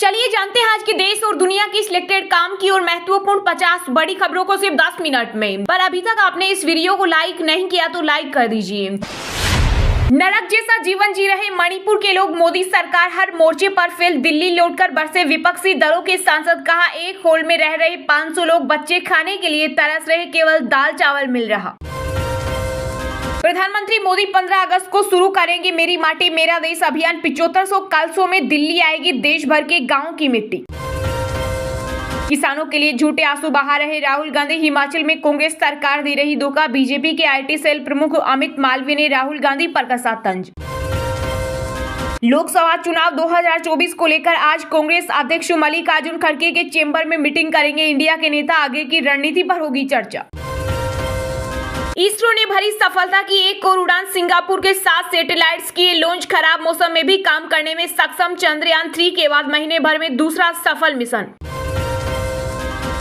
चलिए जानते हैं आज के देश और दुनिया की सिलेक्टेड काम की और महत्वपूर्ण 50 बड़ी खबरों को सिर्फ 10 मिनट में। पर अभी तक आपने इस वीडियो को लाइक नहीं किया तो लाइक कर दीजिए। नरक जैसा जीवन जी रहे मणिपुर के लोग, मोदी सरकार हर मोर्चे पर फेल, दिल्ली लौटकर बरसे विपक्षी दलों के सांसद। कहा एक होल में रह रहे 500 लोग, बच्चे खाने के लिए तरस रहे, केवल दाल चावल मिल रहा। प्रधानमंत्री मोदी 15 अगस्त को शुरू करेंगे मेरी माटी मेरा देश अभियान। 7500 कलशों में दिल्ली आएगी देश भर के गांव की मिट्टी। किसानों के लिए झूठे आंसू बहा रहे राहुल गांधी, हिमाचल में कांग्रेस सरकार दे रही धोखा। बीजेपी के आईटी सेल प्रमुख अमित मालवीय ने राहुल गांधी पर कसा तंज। लोकसभा चुनाव 2024 को लेकर आज कांग्रेस अध्यक्ष मल्लिकार्जुन खड़गे के चेंबर में मीटिंग करेंगे इंडिया के नेता, आगे की रणनीति पर होगी चर्चा। इसरो ने भरी सफलता की एक और उड़ान, सिंगापुर के 7 सैटेलाइट्स किए लॉन्च। खराब मौसम में भी काम करने में सक्षम, चंद्रयान 3 के बाद महीने भर में दूसरा सफल मिशन।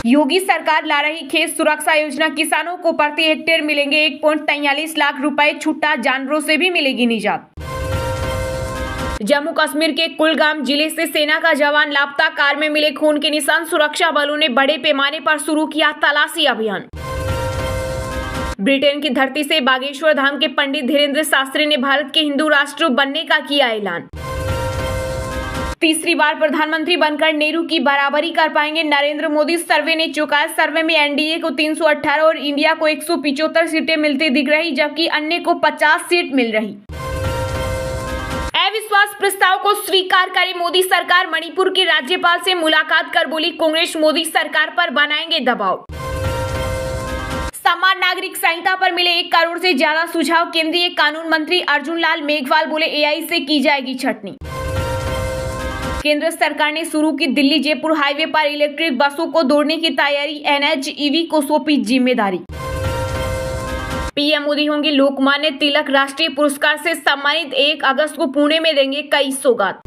योगी सरकार ला रही खेत सुरक्षा योजना, किसानों को प्रति हेक्टेयर मिलेंगे 1.43 लाख रुपए, छुट्टा, जानवरों से भी मिलेगी निजात। जम्मू कश्मीर के कुलगाम जिले से सेना का जवान लापता, कार में मिले खून के निशान। सुरक्षा बलों ने बड़े पैमाने पर शुरू किया तलाशी अभियान। ब्रिटेन की धरती से बागेश्वर धाम के पंडित धीरेन्द्र शास्त्री ने भारत के हिंदू राष्ट्र बनने का किया ऐलान। तीसरी बार प्रधानमंत्री बनकर नेहरू की बराबरी कर पाएंगे नरेंद्र मोदी, सर्वे ने चौंकाया। सर्वे में एनडीए को 318 और इंडिया को 175 सीटें मिलती दिख रही, जबकि अन्य को 50 सीट मिल रही। अविश्वास प्रस्ताव को स्वीकार करे मोदी सरकार, मणिपुर के राज्यपाल से मुलाकात कर बोली कांग्रेस मोदी सरकार पर बनाएंगे दबाव। समान नागरिक संहिता पर मिले 1 करोड़ से ज्यादा सुझाव, केंद्रीय कानून मंत्री अर्जुन लाल मेघवाल बोले एआई से की जाएगी छटनी। केंद्र सरकार ने शुरू की दिल्ली जयपुर हाईवे पर इलेक्ट्रिक बसों को दौड़ने की तैयारी, एनएचईवी को सौंपी जिम्मेदारी। पीएम मोदी होंगे लोकमान्य तिलक राष्ट्रीय पुरस्कार से सम्मानित, 1 अगस्त को पुणे में देंगे कई सौगात।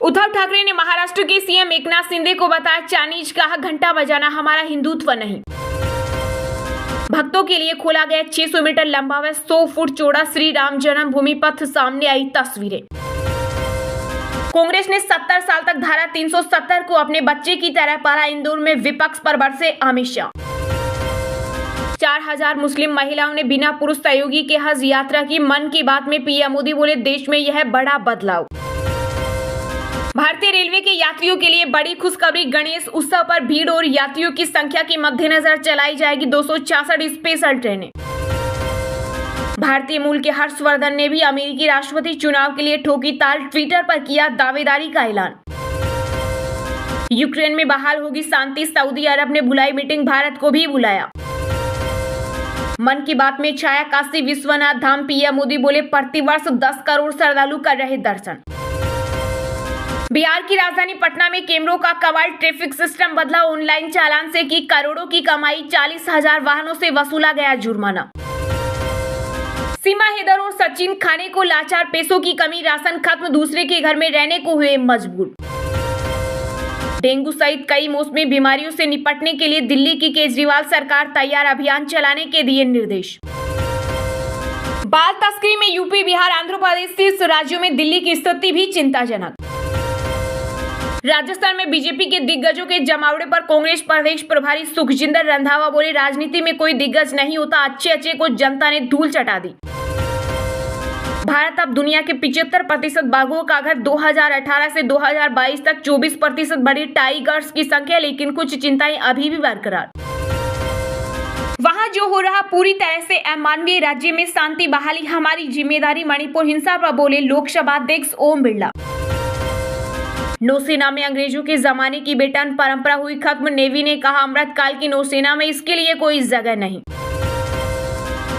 उद्धव ठाकरे ने महाराष्ट्र के सीएम एकनाथ शिंदे को बताया चाइनीज, कहा घंटा बजाना हमारा हिंदुत्व नहीं। भक्तों के लिए खोला गया 600 मीटर लंबा व 100 फुट चौड़ा श्री राम जन्मभूमि पथ, सामने आई तस्वीरें। कांग्रेस ने 70 साल तक धारा 370 को अपने बच्चे की तरह पाला, इंदौर में विपक्ष पर बरसे अमित शाह। 4000 मुस्लिम महिलाओं ने बिना पुरुष सहयोगी के हज यात्रा की, मन की बात में पीएम मोदी बोले देश में यह बड़ा बदलाव। भारतीय रेलवे के यात्रियों के लिए बड़ी खुशखबरी, गणेश उत्सव पर भीड़ और यात्रियों की संख्या के मद्देनजर चलाई जाएगी 266 स्पेशल ट्रेनें। भारतीय मूल के हर्षवर्धन ने भी अमेरिकी राष्ट्रपति चुनाव के लिए ठोकी ताल, ट्विटर पर किया दावेदारी का ऐलान। यूक्रेन में बहाल होगी शांति, सऊदी अरब ने बुलाई मीटिंग, भारत को भी बुलाया। मन की बात में छाया काशी विश्वनाथ धाम, पीएम मोदी बोले प्रतिवर्ष 10 करोड़ श्रद्धालु कर रहे दर्शन। बिहार की राजधानी पटना में कैमरों का कमाल, ट्रैफिक सिस्टम बदला, ऑनलाइन चालान से की करोड़ों की कमाई, 40,000 वाहनों से वसूला गया जुर्माना। सीमा हैदर और सचिन खाने को लाचार, पैसों की कमी, राशन खत्म, दूसरे के घर में रहने को हुए मजबूर। डेंगू सहित कई मौसमी बीमारियों से निपटने के लिए दिल्ली की केजरीवाल सरकार तैयार, अभियान चलाने के दिए निर्देश। बाल तस्करी में यूपी, बिहार, आंध्र प्रदेश शीर्ष राज्यों में, दिल्ली की स्थिति भी चिंताजनक। राजस्थान में बीजेपी के दिग्गजों के जमावड़े पर कांग्रेस प्रदेश प्रभारी सुखजिंदर रंधावा बोले राजनीति में कोई दिग्गज नहीं होता, अच्छे को जनता ने धूल चटा दी। भारत अब दुनिया के 75% बाघों का घर, 2018 से 2022 तक 24% बढ़ी टाइगर्स की संख्या, लेकिन कुछ चिंताएं अभी भी बरकरार। वहां जो हो रहा पूरी तरह से अमानवीय, राज्य में शांति बहाली हमारी जिम्मेदारी, मणिपुर हिंसा पर बोले लोकसभा अध्यक्ष ओम बिरला। नौसेना में अंग्रेजों के जमाने की बेटन परंपरा हुई खत्म, नेवी ने कहा अमृतकाल की नौसेना में इसके लिए कोई जगह नहीं।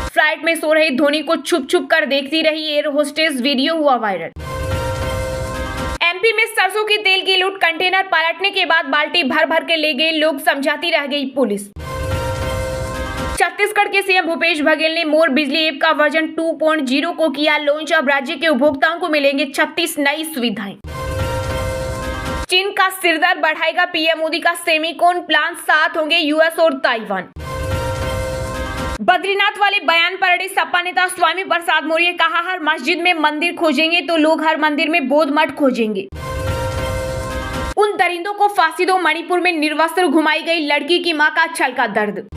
फ्लाइट में सो रहे धोनी को छुप छुप कर देखती रही एयर होस्टेस, वीडियो हुआ वायरल। एमपी में सरसों के तेल की लूट, कंटेनर पलटने के बाद बाल्टी भर भर के ले गए लोग, समझाती रह गई पुलिस। छत्तीसगढ़ के सीएम भूपेश बघेल ने मोर बिजली ऐप का वर्जन 2.0 को किया लॉन्च, अब राज्य के उपभोक्ताओं को मिलेंगे 36 नई सुविधाएं। चीन का सिरदर्द बढ़ाएगा पीएम मोदी का सेमीकोन प्लान, साथ होंगे यूएस और ताइवान। बद्रीनाथ वाले बयान पर अड़े सपा नेता स्वामी प्रसाद मौर्य, कहा हर मस्जिद में मंदिर खोजेंगे तो लोग हर मंदिर में बौद्ध मठ खोजेंगे। दरिंदों को फांसी दो, मणिपुर में निर्वस्त्र घुमाई गई लड़की की मां का छलका दर्द।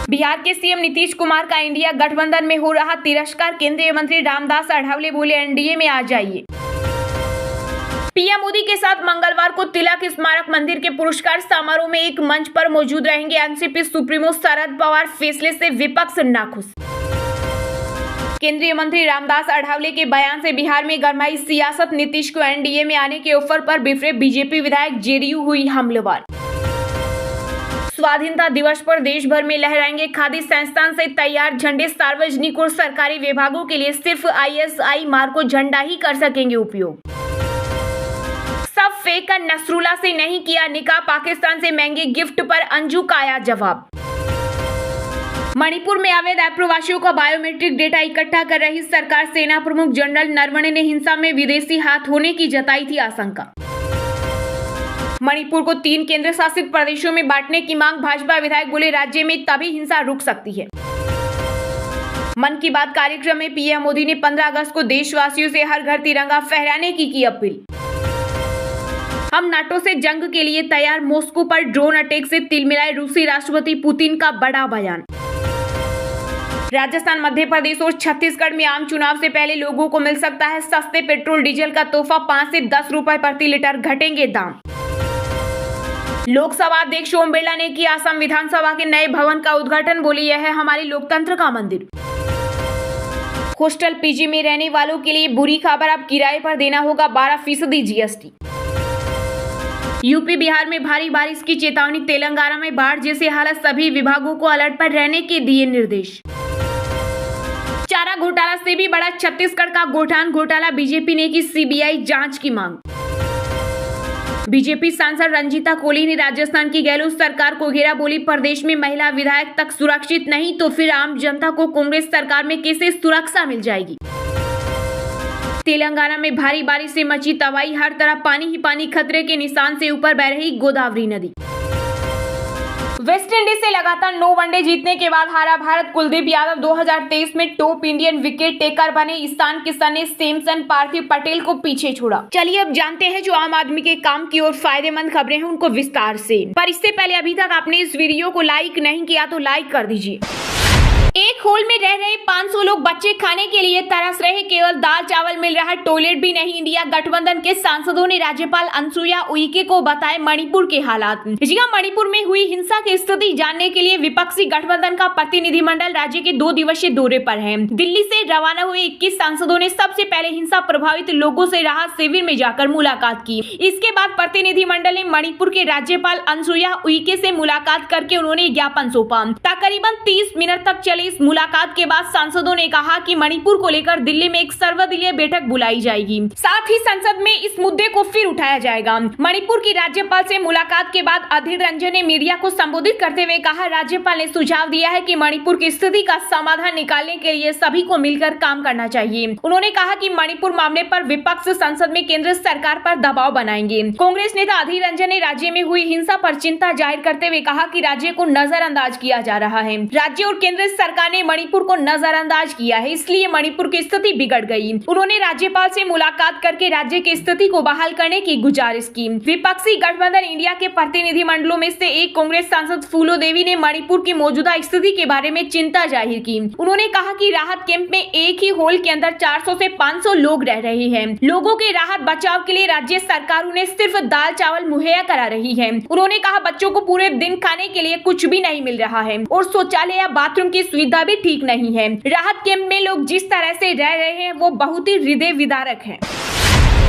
बिहार के सीएम नीतीश कुमार का इंडिया गठबंधन में हो रहा तिरस्कार, केंद्रीय मंत्री रामदास अठावले बोले एनडीए में आ जाइए। पीएम मोदी के साथ मंगलवार को तिलक स्मारक मंदिर के पुरस्कार समारोह में एक मंच पर मौजूद रहेंगे एनसीपी सुप्रीमो शरद पवार, फैसले से विपक्ष नाखुश। केंद्रीय मंत्री रामदास अठावले के बयान से बिहार में गरमाई सियासत, नीतीश को एनडीए में आने के ऑफर पर बिफरे बीजेपी विधायक, जेडीयू हुई हमलावर। स्वाधीनता दिवस पर देश भर में लहराएंगे खादी संस्थान से तैयार झंडे, सार्वजनिक और सरकारी विभागों के लिए सिर्फ आईएसआई मार्क को झंडा ही कर सकेंगे उपयोग। सब फेक का नसरुल्ला से नहीं किया निकाह, पाकिस्तान से महंगे गिफ्ट पर अंजू का आया जवाब। मणिपुर में अवैध अप्रवासियों का बायोमेट्रिक डेटा इकट्ठा कर रही सरकार, सेना प्रमुख जनरल नरवणे ने हिंसा में विदेशी हाथ होने की जताई थी आशंका। मणिपुर को 3 केंद्र शासित प्रदेशों में बांटने की मांग, भाजपा विधायक बोले राज्य में तभी हिंसा रुक सकती है। मन की बात कार्यक्रम में पीएम मोदी ने 15 अगस्त को देशवासियों से हर घर तिरंगा फहराने की अपील। हम नाटो से जंग के लिए तैयार, मॉस्को पर ड्रोन अटैक से तिलमिलाए रूसी राष्ट्रपति पुतिन का बड़ा बयान। राजस्थान, मध्य प्रदेश और छत्तीसगढ़ में आम चुनाव से पहले लोगों को मिल सकता है सस्ते पेट्रोल डीजल का तोहफा, 5 से 10 रुपए प्रति लीटर घटेंगे दाम। लोकसभा अध्यक्ष ओम बिरला ने किया असम विधानसभा के नए भवन का उद्घाटन, बोली यह है हमारी लोकतंत्र का मंदिर। हॉस्टल पीजी में रहने वालों के लिए बुरी खबर, अब किराए पर देना होगा 12% जीएसटी। यूपी बिहार में भारी बारिश की चेतावनी, तेलंगाना में बाढ़ जैसी हालत, सभी विभागों को अलर्ट पर रहने के दिए निर्देश। चारा घोटाला से भी बड़ा छत्तीसगढ़ का गोठान घोटाला, बीजेपी ने की सीबीआई जांच की मांग। बीजेपी सांसद रंजीता कोली ने राजस्थान की गहलोत सरकार को घेरा, बोली प्रदेश में महिला विधायक तक सुरक्षित नहीं तो फिर आम जनता को कांग्रेस सरकार में कैसे सुरक्षा मिल जाएगी। तेलंगाना में भारी बारिश से मची तबाही, हर तरफ पानी ही पानी, खतरे के निशान से ऊपर बह रही गोदावरी नदी। वेस्टइंडीज से लगातार 9 वनडे जीतने के बाद हारा भारत, कुलदीप यादव 2023 में टॉप इंडियन विकेट टेकर बने, ईशान किशन ने सैमसन पार्थिव पटेल को पीछे छोड़ा। चलिए अब जानते हैं जो आम आदमी के काम की और फायदेमंद खबरें हैं उनको विस्तार से। पर इससे पहले अभी तक आपने इस वीडियो को लाइक नहीं किया तो लाइक कर दीजिए। एक हॉल में रह रहे 500 लोग बच्चे खाने के लिए तरस रहे, केवल दाल चावल मिल रहा, टॉयलेट भी नहीं। इंडिया गठबंधन के सांसदों ने राज्यपाल अनुसुईया उइके को बताए मणिपुर के हालात। जी हां, मणिपुर में हुई हिंसा की स्थिति जानने के लिए विपक्षी गठबंधन का प्रतिनिधिमंडल राज्य के 2 दिवसीय दौरे पर है। दिल्ली से रवाना हुए 21 सांसदों ने सबसे पहले हिंसा प्रभावित लोगों से राहत शिविर में जाकर मुलाकात की। इसके बाद प्रतिनिधिमंडल ने मणिपुर के राज्यपाल अनुसुईया उइके से मुलाकात करके उन्होंने ज्ञापन सौंपा। तकरीबन 30 मिनट तक चली इस मुलाकात के बाद सांसदों ने कहा कि मणिपुर को लेकर दिल्ली में एक सर्वदलीय बैठक बुलाई जाएगी, साथ ही संसद में इस मुद्दे को फिर उठाया जाएगा। मणिपुर की राज्यपाल से मुलाकात के बाद अधीर रंजन ने मीडिया को संबोधित करते हुए कहा, राज्यपाल ने सुझाव दिया है कि मणिपुर की स्थिति का समाधान निकालने के लिए सभी को मिलकर काम करना चाहिए। उन्होंने कहा कि मणिपुर मामले पर विपक्ष संसद में केंद्र सरकार पर दबाव बनाएंगे। कांग्रेस नेता अधीर रंजन ने राज्य में हुई हिंसा पर चिंता जाहिर करते हुए कहा कि राज्य को नजरअंदाज किया जा रहा है। राज्य और केंद्र सरकार ने मणिपुर को नजरअंदाज किया है, इसलिए मणिपुर की स्थिति बिगड़ गई। उन्होंने राज्यपाल से मुलाकात करके राज्य की स्थिति को बहाल करने की गुजारिश की। विपक्षी गठबंधन इंडिया के प्रतिनिधिमंडलों में से एक कांग्रेस सांसद फूलो देवी ने मणिपुर की मौजूदा स्थिति के बारे में चिंता जाहिर की। उन्होंने कहा कि राहत कैंप में एक ही हॉल के अंदर 400 से 500 लोग रह रहे हैं। लोगों के राहत बचाव के लिए राज्य सरकार उन्हें सिर्फ दाल चावल मुहैया करा रही है। उन्होंने कहा बच्चों को पूरे दिन खाने के लिए कुछ भी नहीं मिल रहा है और शौचालय या बाथरूम की सुविधा भी ठीक नहीं है। राहत कैंप में लोग जिस तरह से रह रहे हैं वो बहुत ही हृदय विदारक है।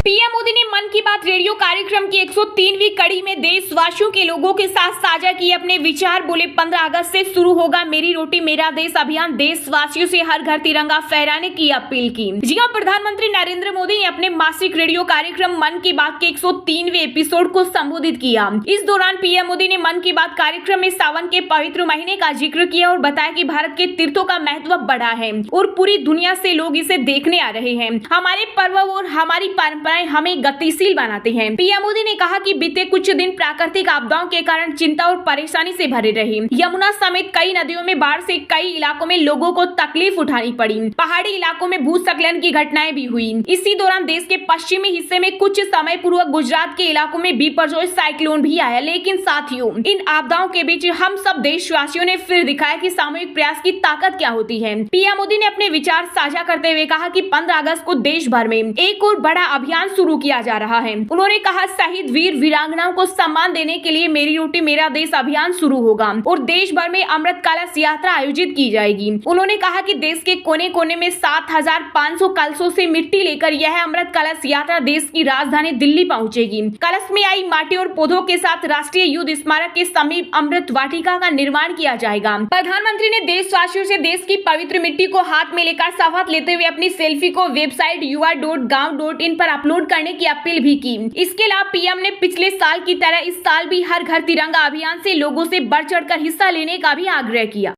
पीएम मोदी ने मन की बात रेडियो कार्यक्रम की 103वीं कड़ी में देशवासियों के लोगों के साथ साझा किए अपने विचार। बोले 15 अगस्त से शुरू होगा मेरी रोटी मेरा देश अभियान, देशवासियों से हर घर तिरंगा फहराने की अपील की। जी हां, प्रधानमंत्री नरेंद्र मोदी ने अपने मासिक रेडियो कार्यक्रम मन की बात के 103वें एपिसोड को संबोधित किया। इस दौरान पीएम मोदी ने मन की बात कार्यक्रम में सावन के पवित्र महीने का जिक्र किया और बताया कि भारत के तीर्थों का महत्व बढ़ा है और पूरी दुनिया से लोग इसे देखने आ रहे हैं। हमारे पर्व और हमारी परंपरा हमें गतिशील बनाती बनाते हैं। पीएम मोदी ने कहा कि बीते कुछ दिन प्राकृतिक आपदाओं के कारण चिंता और परेशानी से भरे रहे। यमुना समेत कई नदियों में बाढ़ से कई इलाकों में लोगों को तकलीफ उठानी पड़ी। पहाड़ी इलाकों में भूस्खलन की घटनाएं भी हुई। इसी दौरान देश के पश्चिमी हिस्से में कुछ समय पूर्व गुजरात के इलाकों में बिपरजोय साइक्लोन भी आया। लेकिन साथियों, इन आपदाओं के बीच हम सब देशवासियों ने फिर दिखाया कि सामूहिक प्रयास की ताकत क्या होती है। पीएम मोदी ने अपने विचार साझा करते हुए कहा कि 15 अगस्त को देश भर में एक और बड़ा अभियान शुरू किया जा रहा है। उन्होंने कहा, शहीद वीर वीरांगनाओं को सम्मान देने के लिए मेरी रोटी मेरा देश अभियान शुरू होगा और देश भर में अमृत कलश यात्रा आयोजित की जाएगी। उन्होंने कहा कि देश के कोने कोने में 7500 कलशों से मिट्टी लेकर यह अमृत कलश यात्रा देश की राजधानी दिल्ली पहुंचेगी। कलश में आई माटी और पौधों के साथ राष्ट्रीय युद्ध स्मारक के समीप अमृत वाटिका का निर्माण किया जाएगा। प्रधानमंत्री ने देशवासियों से देश की पवित्र मिट्टी को हाथ में लेकर शपथ लेते हुए अपनी सेल्फी को वेबसाइट yuva.gav.in पर अपलोड करने की अपील भी की। इसके अलावा पीएम ने पिछले साल की तरह इस साल भी हर घर तिरंगा अभियान से लोगों से बढ़ चढ़कर हिस्सा लेने का भी आग्रह किया।